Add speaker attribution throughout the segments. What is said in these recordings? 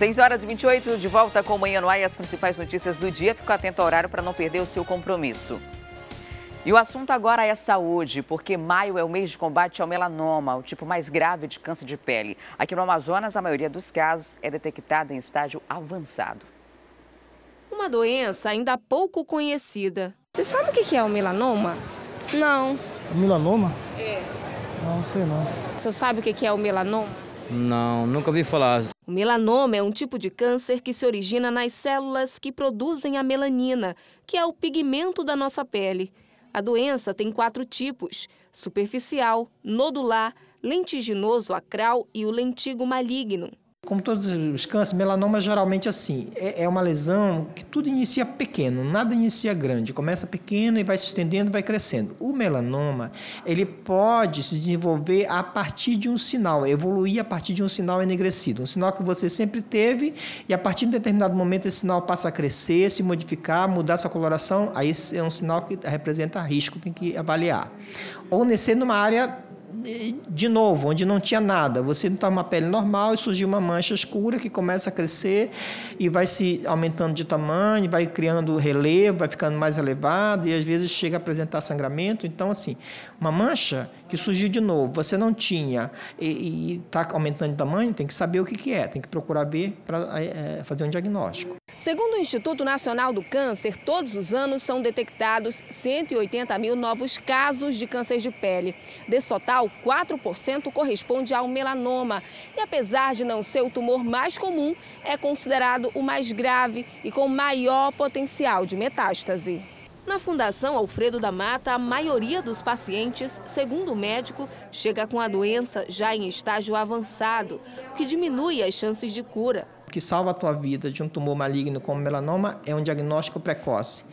Speaker 1: 6h28, de volta com o Manhã no Ar e as principais notícias do dia. Fica atento ao horário para não perder o seu compromisso. E o assunto agora é saúde, porque maio é o mês de combate ao melanoma, o tipo mais grave de câncer de pele. Aqui no Amazonas, a maioria dos casos é detectada em estágio avançado.
Speaker 2: Uma doença ainda pouco conhecida.
Speaker 3: Você sabe o que é o melanoma? Não.
Speaker 4: Melanoma?
Speaker 3: É.
Speaker 4: Não sei não.
Speaker 3: Você sabe o que é o melanoma?
Speaker 5: Não, nunca ouvi falar.
Speaker 2: O melanoma é um tipo de câncer que se origina nas células que produzem a melanina, que é o pigmento da nossa pele. A doença tem 4 tipos: superficial, nodular, lentiginoso acral e o lentigo maligno.
Speaker 4: Como todos os cânceres, melanoma geralmente assim, é uma lesão que tudo inicia pequeno, nada inicia grande, começa pequeno e vai se estendendo, vai crescendo. O melanoma, ele pode se desenvolver a partir de um sinal, evoluir a partir de um sinal enegrecido, um sinal que você sempre teve e a partir de um determinado momento esse sinal passa a crescer, se modificar, mudar sua coloração, aí é um sinal que representa risco, tem que avaliar. Ou nascer numa área de novo, onde não tinha nada, você não está uma pele normal e surgiu uma mancha escura que começa a crescer e vai se aumentando de tamanho, vai criando relevo, vai ficando mais elevado e às vezes chega a apresentar sangramento. Então, assim, uma mancha que surgiu de novo, você não tinha e está aumentando de tamanho, tem que saber o que é, tem que procurar ver para fazer um diagnóstico.
Speaker 2: Segundo o Instituto Nacional do Câncer, todos os anos são detectados 180 mil novos casos de câncer de pele. Desse total, 4% corresponde ao melanoma. E apesar de não ser o tumor mais comum, é considerado o mais grave e com maior potencial de metástase. Na Fundação Alfredo da Mata, a maioria dos pacientes, segundo o médico, chega com a doença já em estágio avançado, o que diminui as chances de cura.
Speaker 4: O que salva a tua vida de um tumor maligno como melanoma é um diagnóstico precoce.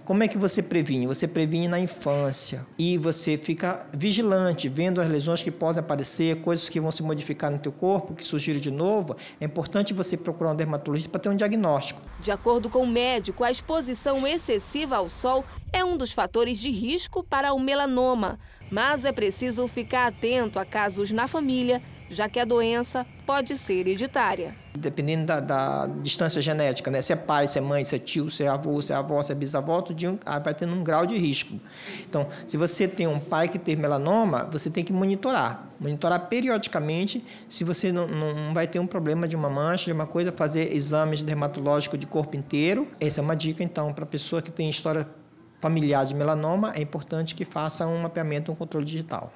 Speaker 4: Como é que você previne? Você previne na infância e você fica vigilante, vendo as lesões que podem aparecer, coisas que vão se modificar no teu corpo, que surgirem de novo. É importante você procurar um dermatologista para ter um diagnóstico.
Speaker 2: De acordo com o médico, a exposição excessiva ao sol é um dos fatores de risco para o melanoma. Mas é preciso ficar atento a casos na família, já que a doença pode ser hereditária.
Speaker 4: Dependendo da distância genética, né? Se é pai, se é mãe, se é tio, se é avô, se é avó, se é bisavó, tudo vai tendo um grau de risco. Então, se você tem um pai que teve melanoma, você tem que monitorar periodicamente, se você não vai ter um problema de uma mancha, de uma coisa, fazer exames dermatológicos de corpo inteiro. Essa é uma dica, então, para a pessoa que tem história familiar de melanoma, é importante que faça um mapeamento, um controle digital.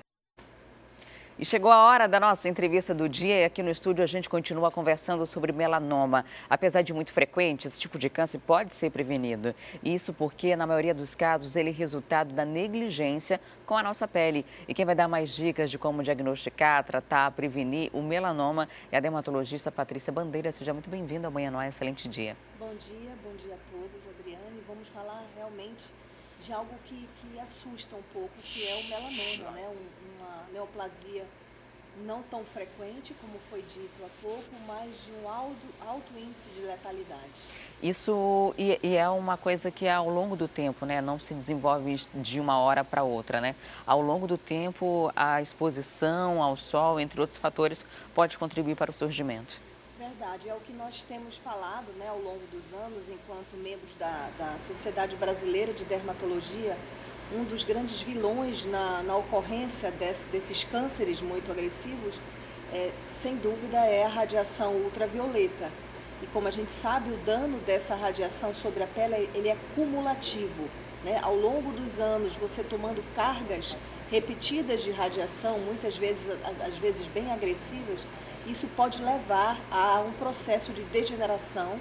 Speaker 1: E chegou a hora da nossa entrevista do dia e aqui no estúdio a gente continua conversando sobre melanoma. Apesar de muito frequente, esse tipo de câncer pode ser prevenido. Isso porque, na maioria dos casos, ele é resultado da negligência com a nossa pele. E quem vai dar mais dicas de como diagnosticar, tratar, prevenir o melanoma é a dermatologista Patrícia Bandeira. Seja muito bem-vinda ao Manhã no Ar, excelente dia.
Speaker 6: Bom dia a todos, Adriane. Vamos falar realmente de algo que assusta um pouco, que é o melanoma, né? Uma neoplasia não tão frequente, como foi dito há pouco, mas de um alto índice de letalidade.
Speaker 1: Isso e é uma coisa que ao longo do tempo, né, não se desenvolve de uma hora para outra, né? Ao longo do tempo, a exposição ao sol, entre outros fatores, pode contribuir para o surgimento.
Speaker 6: Verdade, é o que nós temos falado, né, ao longo dos anos, enquanto membros da Sociedade Brasileira de Dermatologia. Um dos grandes vilões na ocorrência desses cânceres muito agressivos, sem dúvida, é a radiação ultravioleta. E como a gente sabe, o dano dessa radiação sobre a pele ele é cumulativo, né? Ao longo dos anos, você tomando cargas repetidas de radiação, muitas vezes, às vezes bem agressivas, isso pode levar a um processo de degeneração,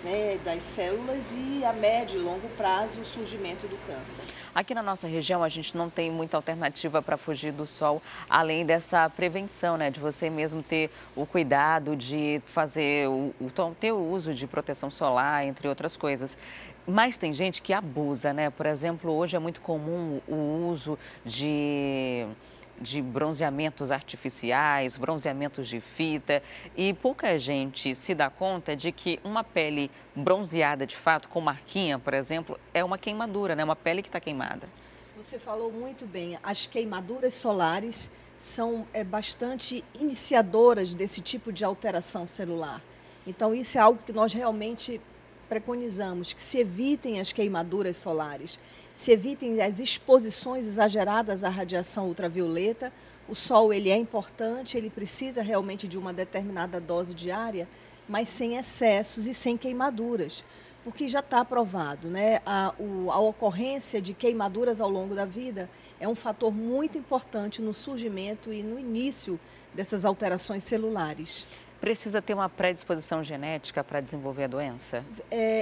Speaker 6: né, das células e a médio e longo prazo o surgimento do câncer.
Speaker 1: Aqui na nossa região a gente não tem muita alternativa para fugir do sol, além dessa prevenção, né, de você mesmo ter o cuidado de fazer ter o uso de proteção solar, entre outras coisas. Mas tem gente que abusa, né? Por exemplo, hoje é muito comum o uso de bronzeamentos artificiais, bronzeamentos de fita, e pouca gente se dá conta de que uma pele bronzeada de fato, com marquinha, por exemplo, é uma queimadura, né? Uma pele que está queimada.
Speaker 6: Você falou muito bem, as queimaduras solares são bastante iniciadoras desse tipo de alteração celular. Então, isso é algo que nós realmente preconizamos, que se evitem as queimaduras solares, se evitem as exposições exageradas à radiação ultravioleta. O sol ele é importante, ele precisa realmente de uma determinada dose diária, mas sem excessos e sem queimaduras, porque já está provado, né? A ocorrência de queimaduras ao longo da vida é um fator muito importante no surgimento e no início dessas alterações celulares.
Speaker 1: Precisa ter uma predisposição genética para desenvolver a doença?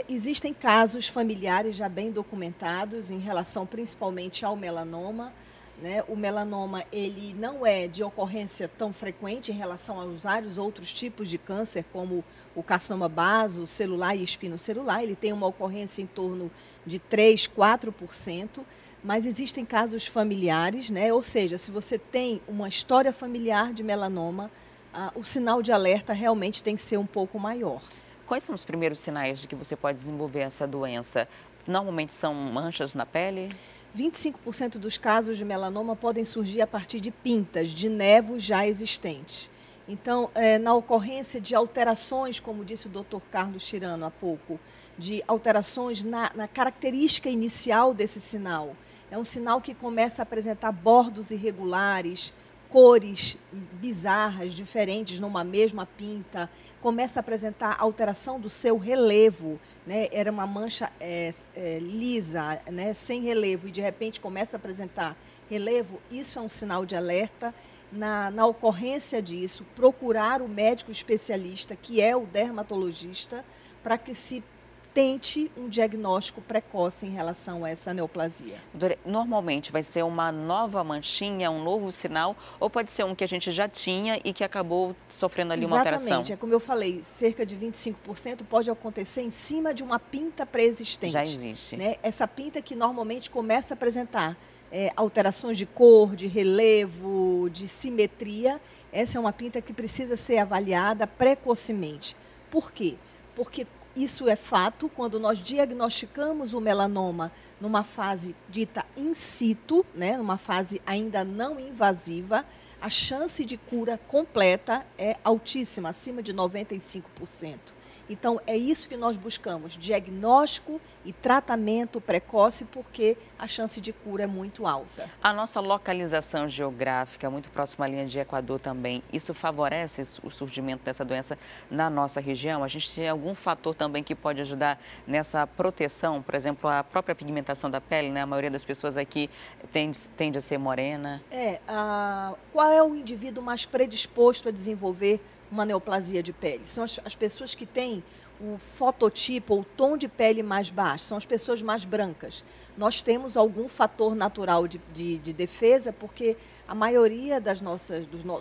Speaker 6: Existem casos familiares já bem documentados em relação principalmente ao melanoma, né? O melanoma ele não é de ocorrência tão frequente em relação aos vários outros tipos de câncer, como o carcinoma baso, celular e espinocelular. Ele tem uma ocorrência em torno de 3, 4%, mas existem casos familiares, né? Ou seja, se você tem uma história familiar de melanoma, o sinal de alerta realmente tem que ser um pouco maior.
Speaker 1: Quais são os primeiros sinais de que você pode desenvolver essa doença? Normalmente são manchas na pele?
Speaker 6: 25% dos casos de melanoma podem surgir a partir de pintas, de névoas já existentes. Então, na ocorrência de alterações, como disse o Dr. Carlos Chirano há pouco, de alterações na característica inicial desse sinal, é um sinal que começa a apresentar bordos irregulares, cores bizarras, diferentes numa mesma pinta, começa a apresentar alteração do seu relevo, né? Era uma mancha lisa, né? Sem relevo, e de repente começa a apresentar relevo. Isso é um sinal de alerta. Na ocorrência disso, procurar o médico especialista, que é o dermatologista, para que se tente um diagnóstico precoce em relação a essa neoplasia.
Speaker 1: Doutora, normalmente vai ser uma nova manchinha, um novo sinal, ou pode ser um que a gente já tinha e que acabou sofrendo ali uma alteração?
Speaker 6: Exatamente, é como eu falei, cerca de 25% pode acontecer em cima de uma pinta pré-existente.
Speaker 1: Já existe.
Speaker 6: Né? Essa pinta que normalmente começa a apresentar alterações de cor, de relevo, de simetria, essa é uma pinta que precisa ser avaliada precocemente. Por quê? Porque isso é fato, quando nós diagnosticamos o melanoma numa fase dita in situ, né, numa fase ainda não invasiva, a chance de cura completa é altíssima, acima de 95%. Então, é isso que nós buscamos, diagnóstico e tratamento precoce, porque a chance de cura é muito alta.
Speaker 1: A nossa localização geográfica, muito próxima à linha de Equador também, isso favorece o surgimento dessa doença na nossa região? A gente tem algum fator também que pode ajudar nessa proteção? Por exemplo, a própria pigmentação da pele, né? A maioria das pessoas aqui tende a ser morena.
Speaker 6: Qual é o indivíduo mais predisposto a desenvolver uma neoplasia de pele? São as pessoas que têm o fototipo ou o tom de pele mais baixo, são as pessoas mais brancas. Nós temos algum fator natural de defesa, porque a maioria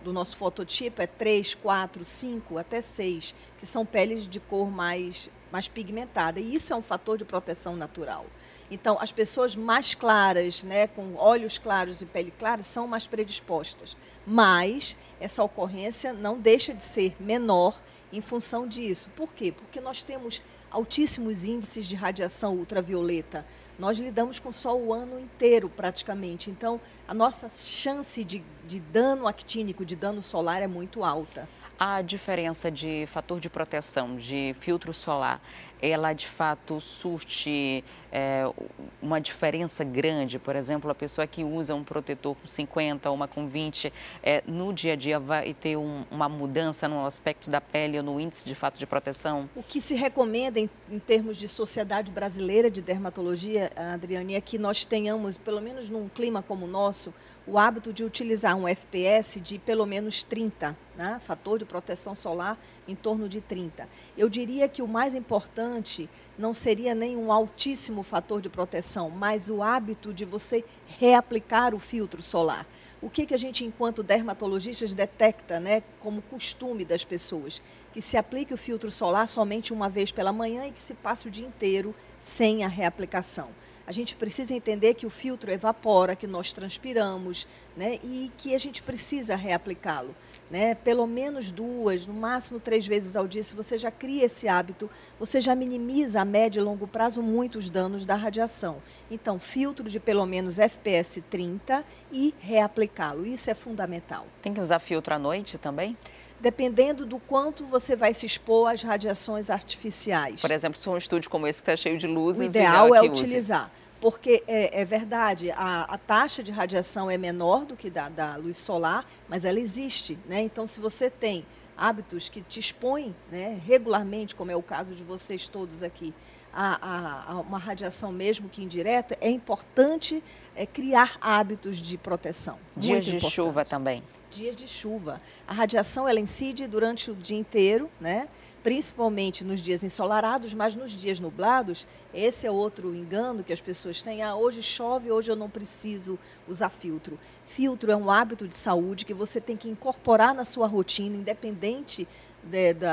Speaker 6: do nosso fototipo é 3, 4, 5, até 6, que são peles de cor mais pigmentada. E isso é um fator de proteção natural. Então, as pessoas mais claras, né, com olhos claros e pele clara, são mais predispostas. Mas essa ocorrência não deixa de ser menor em função disso. Por quê? Porque nós temos altíssimos índices de radiação ultravioleta. Nós lidamos com o sol o ano inteiro, praticamente. Então, a nossa chance de dano actínico, de dano solar, é muito alta.
Speaker 1: A diferença de fator de proteção, de filtro solar, ela de fato surte uma diferença grande? Por exemplo, a pessoa que usa um protetor com 50, uma com 20, no dia a dia vai ter uma mudança no aspecto da pele ou no índice de fato de proteção?
Speaker 6: O que se recomenda em termos de Sociedade Brasileira de Dermatologia, Adriane, é que nós tenhamos, pelo menos num clima como o nosso, o hábito de utilizar um FPS de pelo menos 30, né? Fator de proteção solar em torno de 30. Eu diria que o mais importante não seria nem um altíssimo fator de proteção, mas o hábito de você reaplicar o filtro solar. O que a gente, enquanto dermatologistas, detecta, né, como costume das pessoas? Que se aplique o filtro solar somente uma vez pela manhã e que se passe o dia inteiro sem a reaplicação. A gente precisa entender que o filtro evapora, que nós transpiramos, né, e que a gente precisa reaplicá-lo. né, pelo menos 2, no máximo 3 vezes ao dia, se você já cria esse hábito, você já minimiza a médio e longo prazo muitos danos da radiação. Então, filtro de pelo menos FPS 30 e reaplicá-lo, isso é fundamental.
Speaker 1: Tem que usar filtro à noite também?
Speaker 6: Dependendo do quanto você vai se expor às radiações artificiais.
Speaker 1: Por exemplo, se um estúdio como esse que está cheio de luzes...
Speaker 6: O ideal é utilizar. Porque é verdade, a taxa de radiação é menor do que da luz solar, mas ela existe, né? Então, se você tem hábitos que te expõem, né, regularmente, como é o caso de vocês todos aqui, a uma radiação mesmo que indireta, é importante criar hábitos de proteção.
Speaker 1: Dias de chuva também.
Speaker 6: Dias de chuva. A radiação ela incide durante o dia inteiro, né? Principalmente nos dias ensolarados, mas nos dias nublados, esse é outro engano que as pessoas têm. Hoje chove, hoje eu não preciso usar filtro. Filtro é um hábito de saúde que você tem que incorporar na sua rotina, independente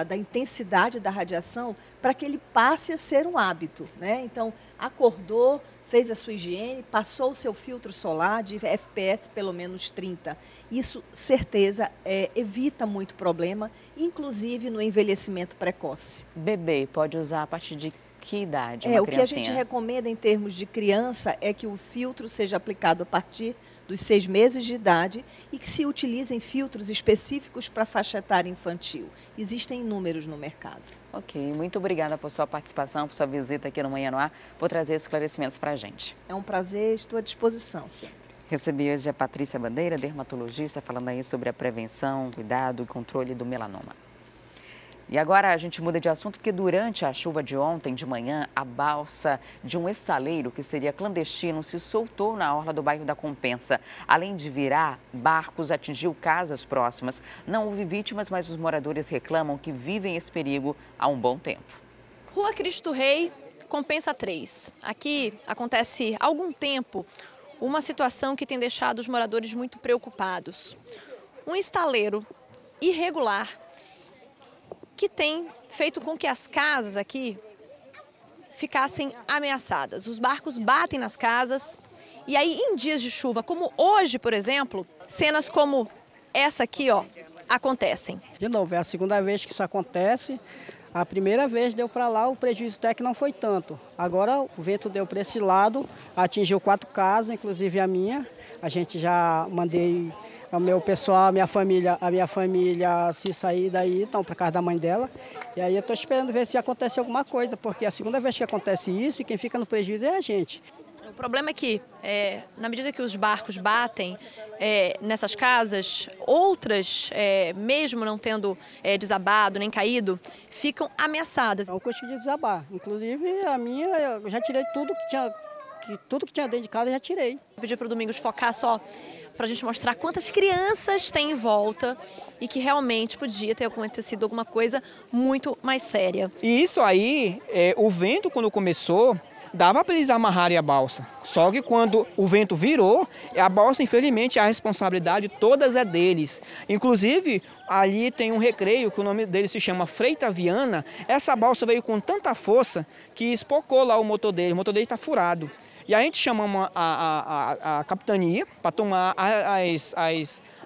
Speaker 6: da intensidade da radiação, para que ele passe a ser um hábito, né? Então, acordou, fez a sua higiene, passou o seu filtro solar de FPS pelo menos 30. Isso, certeza, evita muito problema, inclusive no envelhecimento precoce.
Speaker 1: Bebê pode usar a partir de que idade?
Speaker 6: O que a gente recomenda em termos de criança é que o filtro seja aplicado a partir dos 6 meses de idade e que se utilizem filtros específicos para a faixa etária infantil. Existem inúmeros no mercado.
Speaker 1: Ok, muito obrigada por sua participação, por sua visita aqui no Manhã no Ar, por trazer esclarecimentos para a gente.
Speaker 6: É um prazer, estou à disposição sempre.
Speaker 1: Recebi hoje a Patrícia Bandeira, dermatologista, falando aí sobre a prevenção, cuidado e controle do melanoma. E agora a gente muda de assunto porque durante a chuva de ontem de manhã, a balsa de um estaleiro que seria clandestino se soltou na orla do bairro da Compensa. Além de virar, barcos atingiu casas próximas. Não houve vítimas, mas os moradores reclamam que vivem esse perigo há um bom tempo.
Speaker 2: Rua Cristo Rei, Compensa 3. Aqui acontece há algum tempo uma situação que tem deixado os moradores muito preocupados. Um estaleiro irregular que tem feito com que as casas aqui ficassem ameaçadas. Os barcos batem nas casas e aí em dias de chuva, como hoje, por exemplo, cenas como essa aqui, ó, acontecem.
Speaker 7: De novo, é a segunda vez que isso acontece. A primeira vez deu para lá, o prejuízo até que não foi tanto. Agora o vento deu para esse lado, atingiu 4 casas, inclusive a minha. A gente já mandei o meu pessoal, a minha família se sair daí, estão para casa da mãe dela. E aí eu estou esperando ver se acontece alguma coisa, porque é a segunda vez que acontece isso e quem fica no prejuízo é a gente.
Speaker 2: O problema é que, na medida que os barcos batem nessas casas, outras, mesmo não tendo desabado nem caído, ficam ameaçadas.
Speaker 7: É um custo de desabar. Inclusive a minha, eu já tirei tudo que tinha dentro de casa, eu já tirei.
Speaker 2: Eu pedi para o Domingos focar só para a gente mostrar quantas crianças tem em volta e que realmente podia ter acontecido alguma coisa muito mais séria.
Speaker 8: E isso aí, o vento quando começou, dava para eles amarrarem a balsa. Só que quando o vento virou, a balsa, infelizmente, a responsabilidade todas é deles. Inclusive, ali tem um recreio, que o nome dele se chama Freita Viana. Essa balsa veio com tanta força que espocou lá o motor dele está furado. E a gente chamamos a capitania para tomar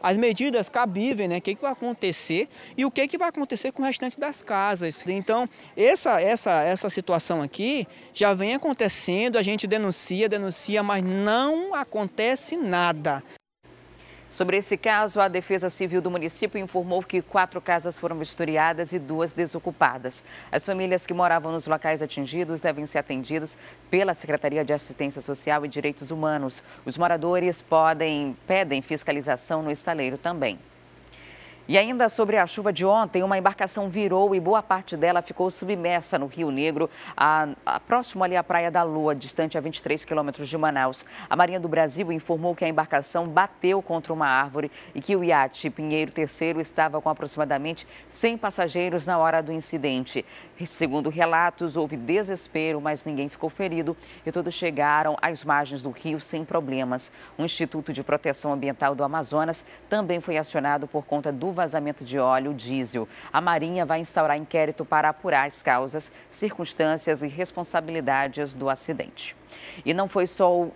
Speaker 8: as medidas cabíveis, né? O que vai acontecer e o que vai acontecer com o restante das casas. Então, essa situação aqui já vem acontecendo, a gente denuncia, mas não acontece nada.
Speaker 1: Sobre esse caso, a Defesa Civil do município informou que 4 casas foram vistoriadas e 2 desocupadas. As famílias que moravam nos locais atingidos devem ser atendidas pela Secretaria de Assistência Social e Direitos Humanos. Os moradores pedem fiscalização no estaleiro também. E ainda sobre a chuva de ontem, uma embarcação virou e boa parte dela ficou submersa no Rio Negro, próximo ali à Praia da Lua, distante a 23 quilômetros de Manaus. A Marinha do Brasil informou que a embarcação bateu contra uma árvore e que o iate Pinheiro III estava com aproximadamente 100 passageiros na hora do incidente. Segundo relatos, houve desespero, mas ninguém ficou ferido e todos chegaram às margens do rio sem problemas. O Instituto de Proteção Ambiental do Amazonas também foi acionado por conta do vazamento de óleo diesel. A Marinha vai instaurar inquérito para apurar as causas, circunstâncias e responsabilidades do acidente. E não foi só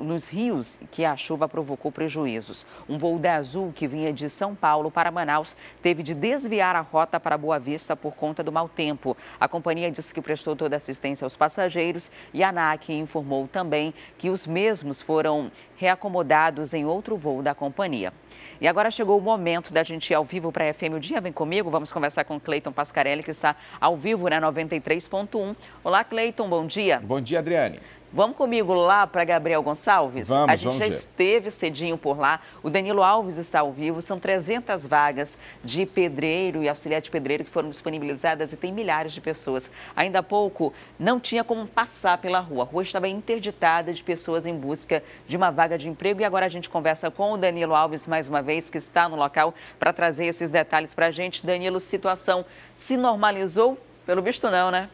Speaker 1: nos rios que a chuva provocou prejuízos. Um voo da Azul que vinha de São Paulo para Manaus teve de desviar a rota para Boa Vista por conta do mau tempo. A companhia disse que prestou toda a assistência aos passageiros e a ANAC informou também que os mesmos foram reacomodados em outro voo da companhia. E agora chegou o momento da gente ir ao vivo para a FM O Dia. Vem comigo, vamos conversar com Cleiton Pascarelli, que está ao vivo na 93.1. Olá, Cleiton, bom dia.
Speaker 9: Bom dia, Adriane.
Speaker 1: Vamos comigo lá para Gabriel Gonçalves? A gente já esteve cedinho por lá. O Danilo Alves está ao vivo. São 300 vagas de pedreiro e auxiliar de pedreiro que foram disponibilizadas e tem milhares de pessoas. Ainda há pouco não tinha como passar pela rua. A rua estava interditada de pessoas em busca de uma vaga de emprego. E agora a gente conversa com o Danilo Alves mais uma vez, que está no local para trazer esses detalhes para a gente. Danilo, situação se normalizou? Pelo visto não, né?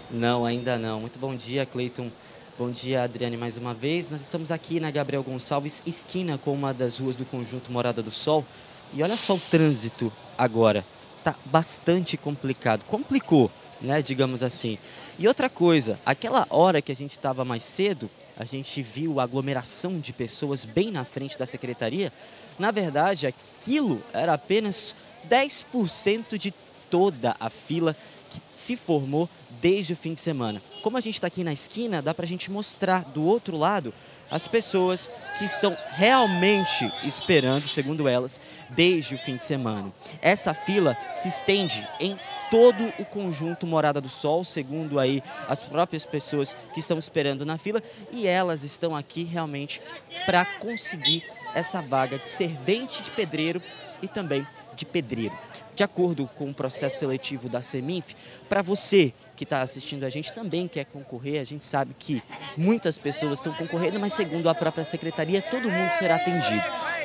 Speaker 10: Não, ainda não. Muito bom dia, Cleiton. Bom dia, Adriane, mais uma vez. Nós estamos aqui na Gabriel Gonçalves, esquina com uma das ruas do conjunto Morada do Sol. E olha só o trânsito agora. Tá bastante complicado. Complicou, né, digamos assim. E outra coisa, aquela hora que a gente estava mais cedo, a gente viu a aglomeração de pessoas bem na frente da secretaria. Na verdade, aquilo era apenas 10% de toda a fila que se formou desde o fim de semana. Como a gente está aqui na esquina, dá para a gente mostrar do outro lado as pessoas que estão realmente esperando, segundo elas, desde o fim de semana. Essa fila se estende em todo o conjunto Morada do Sol, segundo aí as próprias pessoas que estão esperando na fila, e elas estão aqui realmente para conseguir essa vaga de servente de pedreiro e também de pedreiro. De acordo com o processo seletivo da Seminf, para você que está assistindo a gente também quer concorrer, a gente sabe que muitas pessoas estão concorrendo, mas segundo a própria secretaria, todo mundo será atendido.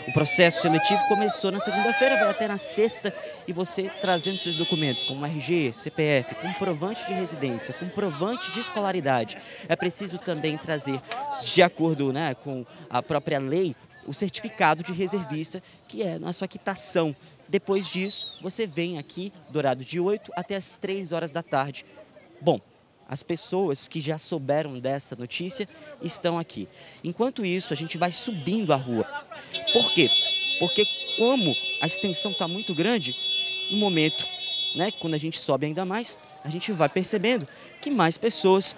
Speaker 10: O processo seletivo começou na segunda-feira, vai até na sexta, e você trazendo seus documentos, como RG, CPF, comprovante de residência, comprovante de escolaridade. É preciso também trazer, de acordo, né, com a própria lei, o certificado de reservista, que é a sua quitação. Depois disso, você vem aqui do horário de 8 até as 3 horas da tarde. Bom, as pessoas que já souberam dessa notícia estão aqui. Enquanto isso, a gente vai subindo a rua. Por quê? Porque como a extensão está muito grande, no momento, né, quando a gente sobe ainda mais, a gente vai percebendo que mais pessoas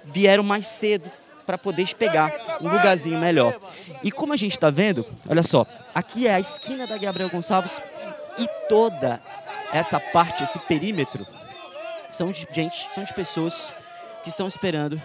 Speaker 10: vieram mais cedo para poder pegar um lugarzinho melhor. E como a gente está vendo, olha só, aqui é a esquina da Gabriel Gonçalves e toda essa parte, esse perímetro, são de pessoas que estão esperando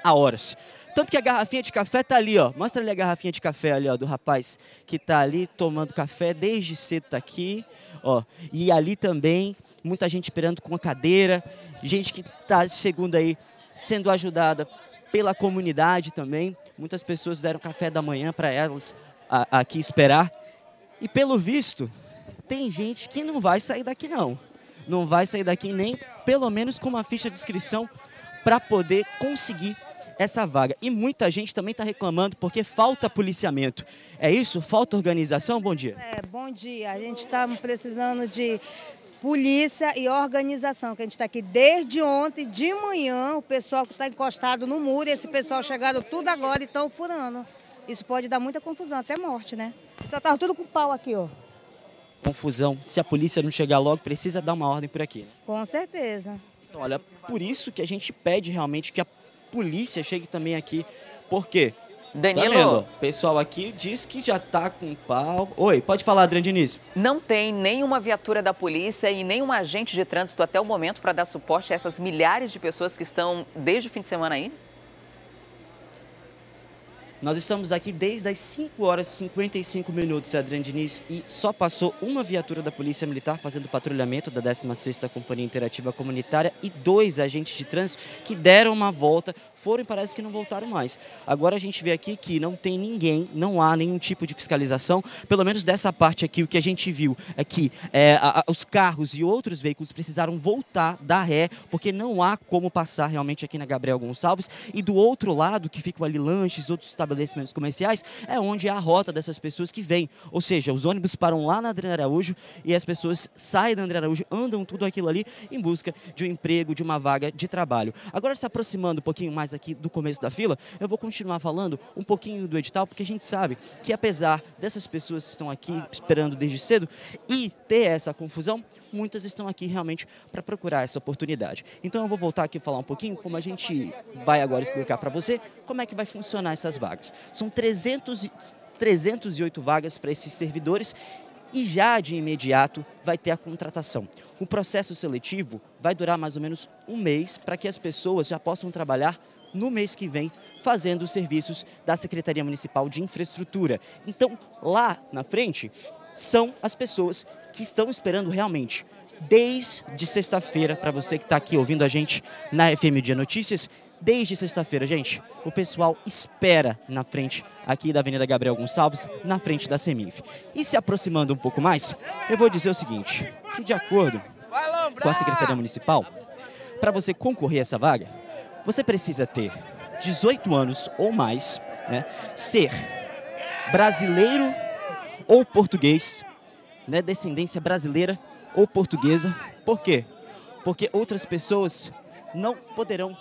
Speaker 10: há horas. Tanto que a garrafinha de café tá ali, ó. Mostra ali a garrafinha de café ali, ó, do rapaz que tá ali tomando café desde cedo, tá aqui, ó. E ali também, muita gente esperando com a cadeira, gente que tá, segundo aí, sendo ajudada pela comunidade também. Muitas pessoas deram café da manhã para elas aqui esperar. E pelo visto, tem gente que não vai sair daqui não. Não vai sair daqui nem, pelo menos, com uma ficha de inscrição para poder conseguir essa vaga. E muita gente também está reclamando porque falta policiamento. É isso? Falta organização? Bom dia.
Speaker 11: Bom dia. A gente está precisando de polícia e organização, que a gente está aqui desde ontem, de manhã, o pessoal que está encostado no muro, esse pessoal chegaram tudo agora e estão furando. Isso pode dar muita confusão, até morte, né? Só estava tudo com pau aqui, ó.
Speaker 10: Confusão. Se a polícia não chegar logo, precisa dar uma ordem por aqui, né?
Speaker 11: Com certeza.
Speaker 10: Então, olha, por isso que a gente pede realmente que a polícia chegue também aqui. Por quê?
Speaker 1: Danilo,
Speaker 10: tá vendo? O pessoal aqui diz que já tá com pau. Oi, pode falar, Adriane Diniz.
Speaker 1: Não tem nenhuma viatura da polícia e nenhum agente de trânsito até o momento para dar suporte a essas milhares de pessoas que estão desde o fim de semana aí?
Speaker 10: Nós estamos aqui desde as 5 horas e 55 minutos, Adriane Diniz, e só passou uma viatura da Polícia Militar fazendo patrulhamento da 16ª Companhia Interativa Comunitária e 2 agentes de trânsito que deram uma volta, foram e parece que não voltaram mais. Agora a gente vê aqui que não tem ninguém, não há nenhum tipo de fiscalização, pelo menos dessa parte aqui, o que a gente viu é que os carros e outros veículos precisaram voltar da ré, porque não há como passar realmente aqui na Gabriel Gonçalves, e do outro lado, que ficam ali lanches, outros estabelecimentos, estabelecimentos comerciais, é onde é a rota dessas pessoas que vêm. Ou seja, os ônibus param lá na Adriano Araújo e as pessoas saem da Adriano Araújo, andam tudo aquilo ali em busca de um emprego, de uma vaga de trabalho. Agora, se aproximando um pouquinho mais aqui do começo da fila, eu vou continuar falando um pouquinho do edital, porque a gente sabe que apesar dessas pessoas que estão aqui esperando desde cedo e ter essa confusão, muitas estão aqui realmente para procurar essa oportunidade. Então eu vou voltar aqui e falar um pouquinho como a gente vai agora explicar para você como é que vai funcionar essas vagas. São 308 vagas para esses servidores e já de imediato vai ter a contratação. O processo seletivo vai durar mais ou menos um mês para que as pessoas já possam trabalhar no mês que vem fazendo os serviços da Secretaria Municipal de Infraestrutura. Então, lá na frente, são as pessoas que estão esperando realmente, desde sexta-feira, para você que está aqui ouvindo a gente na FM Dia Notícias, desde sexta-feira, gente, o pessoal espera na frente aqui da Avenida Gabriel Gonçalves, na frente da Seminf. E se aproximando um pouco mais, eu vou dizer o seguinte, que de acordo com a Secretaria Municipal, para você concorrer a essa vaga, você precisa ter 18 anos ou mais, né, ser brasileiro ou português, né, descendência brasileira ou portuguesa. Por quê? Porque outras pessoas não poderão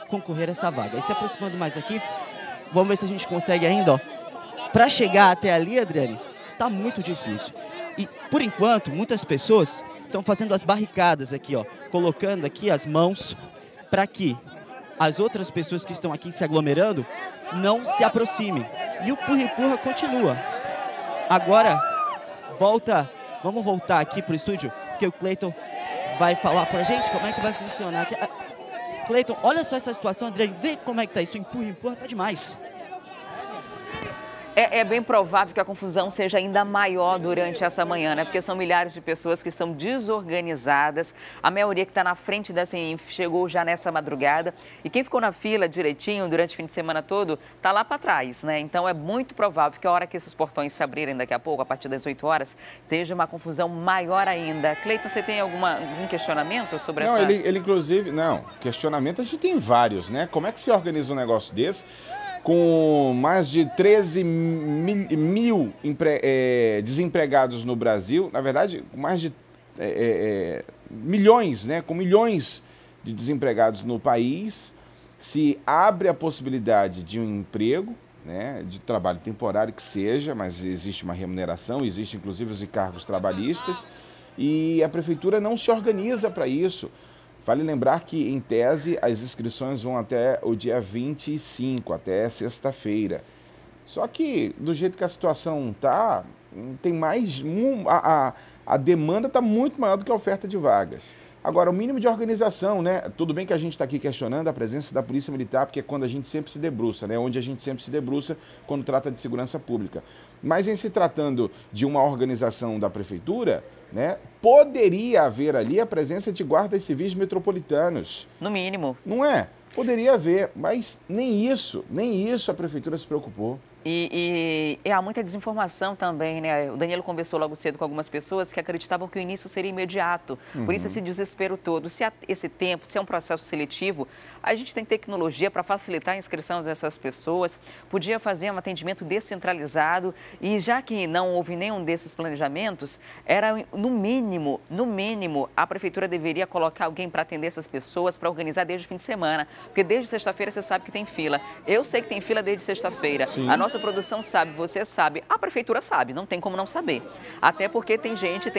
Speaker 10: concorrer a essa vaga. E se aproximando mais aqui, vamos ver se a gente consegue ainda, ó. Para chegar até ali, Adriane, tá muito difícil. E, por enquanto, muitas pessoas estão fazendo as barricadas aqui, ó, colocando aqui as mãos para que as outras pessoas que estão aqui se aglomerando não se aproximem. E o empurra-empurra continua. Agora, vamos voltar aqui para o estúdio, porque o Cleiton vai falar para a gente como é que vai funcionar aqui. Cleiton, olha só essa situação, Adriane, vê como é que tá isso, empurra-empurra, tá demais.
Speaker 1: É bem provável que a confusão seja ainda maior durante essa manhã, né? Porque são milhares de pessoas que estão desorganizadas. A maioria que está na frente da Seminf chegou já nessa madrugada. E quem ficou na fila direitinho durante o fim de semana todo está lá para trás, né? Então é muito provável que a hora que esses portões se abrirem daqui a pouco, a partir das 8 horas, esteja uma confusão maior ainda. Cleiton, você tem algum questionamento sobre essa...
Speaker 9: Não, ele inclusive... Não, questionamento a gente tem vários, né? Como é que se organiza um negócio desse? Com mais de 13 mil desempregados no Brasil, na verdade, mais de milhões, né? Com milhões de desempregados no país, se abre a possibilidade de um emprego, né? De trabalho temporário que seja, mas existe uma remuneração, existe inclusive os encargos trabalhistas, e a prefeitura não se organiza para isso. Vale lembrar que, em tese, as inscrições vão até o dia 25, até sexta-feira. Só que, do jeito que a situação está, tem mais... A demanda está muito maior do que a oferta de vagas. Agora, o mínimo de organização, né? Tudo bem que a gente está aqui questionando a presença da Polícia Militar, porque é quando a gente sempre se debruça, né? Onde a gente sempre se debruça quando trata de segurança pública. Mas em se tratando de uma organização da Prefeitura, né, poderia haver ali a presença de guardas civis metropolitanos.
Speaker 1: No mínimo.
Speaker 9: Não é? Poderia haver, mas nem isso a Prefeitura se preocupou.
Speaker 1: E há muita desinformação também, né? O Danilo conversou logo cedo com algumas pessoas que acreditavam que o início seria imediato. Por isso esse desespero todo. Se há esse tempo, se é um processo seletivo, a gente tem tecnologia para facilitar a inscrição dessas pessoas, podia fazer um atendimento descentralizado e já que não houve nenhum desses planejamentos, era no mínimo, a Prefeitura deveria colocar alguém para atender essas pessoas, para organizar desde o fim de semana, porque desde sexta-feira você sabe que tem fila. Eu sei que tem fila desde sexta-feira. A nossa produção sabe, você sabe, a Prefeitura sabe, não tem como não saber. Até porque tem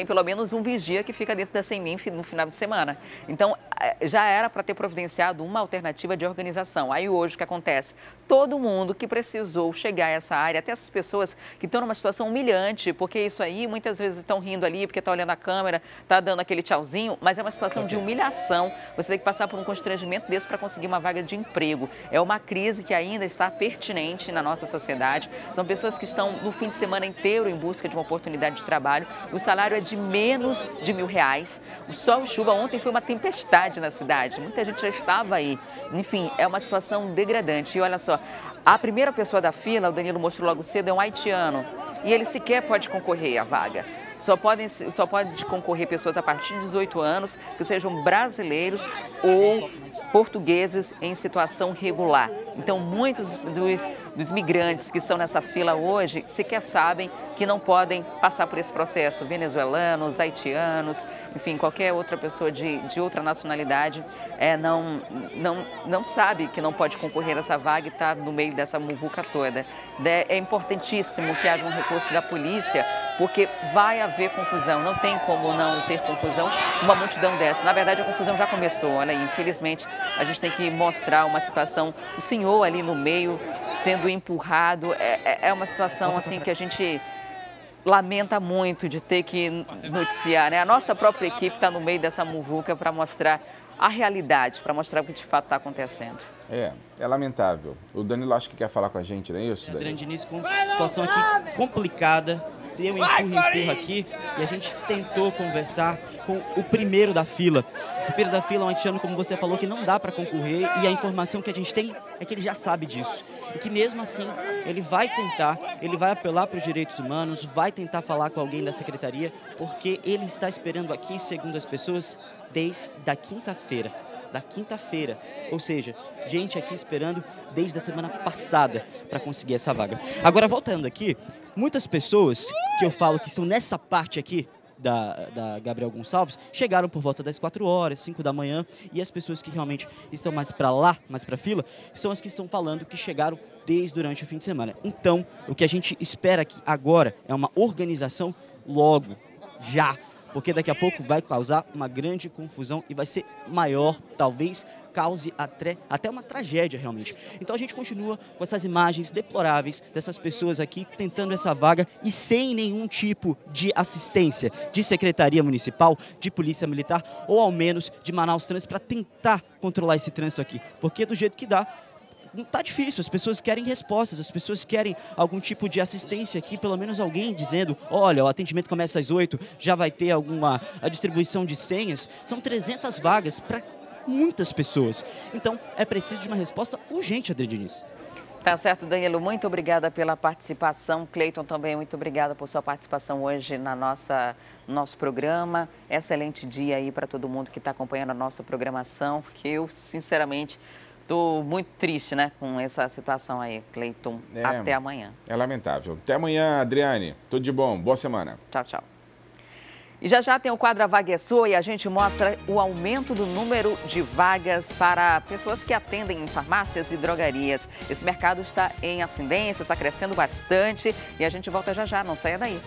Speaker 1: pelo menos um vigia que fica dentro da Seminf no final de semana. Então, já era para ter providenciado uma alternativa de organização. Aí hoje o que acontece? Todo mundo que precisou chegar a essa área, até essas pessoas que estão numa situação humilhante, porque isso aí muitas vezes estão rindo ali, porque está olhando a câmera, está dando aquele tchauzinho, mas é uma situação de humilhação. Você tem que passar por um constrangimento desse para conseguir uma vaga de emprego. É uma crise que ainda está pertinente na nossa sociedade. São pessoas que estão no fim de semana inteiro em busca de uma oportunidade de trabalho. O salário é de menos de R$1.000. O sol e chuva ontem foi uma tempestade na cidade. Muita gente já estava aí. Enfim, é uma situação degradante. E olha só, a primeira pessoa da fila, o Danilo mostrou logo cedo, é um haitiano. E ele sequer pode concorrer à vaga. só pode concorrer pessoas a partir de 18 anos que sejam brasileiros ou portugueses em situação regular. Então, muitos dos migrantes que estão nessa fila hoje sequer sabem que não podem passar por esse processo. Venezuelanos, haitianos, enfim, qualquer outra pessoa de outra nacionalidade não sabe que não pode concorrer a essa vaga e está no meio dessa muvuca toda. É importantíssimo que haja um reforço da polícia, porque vai haver confusão, não tem como não ter confusão numa multidão dessa. Na verdade, a confusão já começou, olha aí, infelizmente a gente tem que mostrar uma situação, o senhor ali no meio sendo empurrado, é uma situação assim que a gente lamenta muito de ter que noticiar, né? A nossa própria equipe está no meio dessa muvuca para mostrar a realidade, para mostrar o que de fato está acontecendo.
Speaker 9: É lamentável. O Danilo acho que quer falar com a gente, não é isso, Danilo?
Speaker 10: Adriane Diniz, com uma situação aqui complicada, deu empurra aqui e a gente tentou conversar com o primeiro da fila. O primeiro da fila é um haitiano, como você falou, que não dá para concorrer e a informação que a gente tem é que ele já sabe disso. E que mesmo assim, ele vai apelar para os direitos humanos, vai tentar falar com alguém da secretaria, porque ele está esperando aqui, segundo as pessoas, desde a quinta-feira. Ou seja, gente aqui esperando desde a semana passada para conseguir essa vaga. Agora, voltando aqui, muitas pessoas que eu falo que estão nessa parte aqui da Gabriel Gonçalves chegaram por volta das 4 horas, 5 da manhã, e as pessoas que realmente estão mais para lá, mais para a fila, são as que estão falando que chegaram durante o fim de semana. Então, o que a gente espera aqui agora é uma organização logo, já, porque daqui a pouco vai causar uma grande confusão e vai ser maior, talvez cause até uma tragédia realmente. Então a gente continua com essas imagens deploráveis dessas pessoas aqui tentando essa vaga e sem nenhum tipo de assistência de Secretaria Municipal, de Polícia Militar ou ao menos de Manaus Trânsito para tentar controlar esse trânsito aqui, porque do jeito que dá, não tá difícil, as pessoas querem respostas, as pessoas querem algum tipo de assistência aqui, pelo menos alguém dizendo, olha, o atendimento começa às 8, já vai ter a distribuição de senhas. São 300 vagas para muitas pessoas. Então, é preciso de uma resposta urgente, Adriane Diniz.
Speaker 1: Tá certo, Danilo. Muito obrigada pela participação. Cleiton também, muito obrigada por sua participação hoje no nosso programa. Excelente dia aí para todo mundo que está acompanhando a nossa programação, porque eu, sinceramente, estou muito triste, né, com essa situação aí, Cleiton. Até amanhã. É
Speaker 9: lamentável. Até amanhã, Adriane. Tudo de bom. Boa semana.
Speaker 1: Tchau, tchau. E já tem o quadro A Vaga é Sua e a gente mostra o aumento do número de vagas para pessoas que atendem em farmácias e drogarias. Esse mercado está em ascendência, está crescendo bastante e a gente volta já, não saia daí.